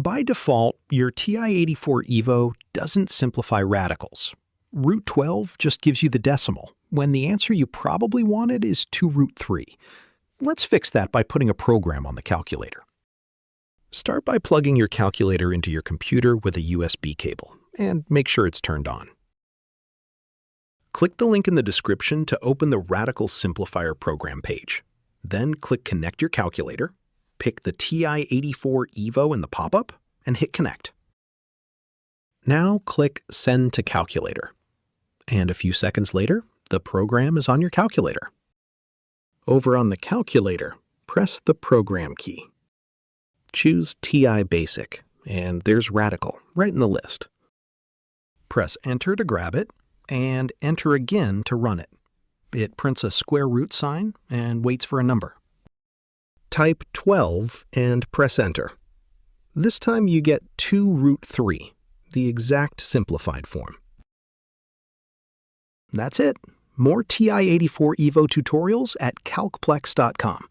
By default, your TI-84 Evo doesn't simplify radicals. Root 12 just gives you the decimal, when the answer you probably wanted is 2 root 3. Let's fix that by putting a program on the calculator. Start by plugging your calculator into your computer with a USB cable, and make sure it's turned on. Click the link in the description to open the Radical Simplifier program page. Then click Connect your calculator, pick the TI-84 Evo in the pop-up, and hit Connect. Now click Send to Calculator. And a few seconds later, the program is on your calculator. Over on the calculator, press the Program key. Choose TI Basic, and there's Radical right in the list. Press Enter to grab it, and Enter again to run it. It prints a square root sign and waits for a number. Type 12 and press Enter. This time you get 2 root 3, the exact simplified form. That's it. More TI-84 Evo tutorials at calcplex.com.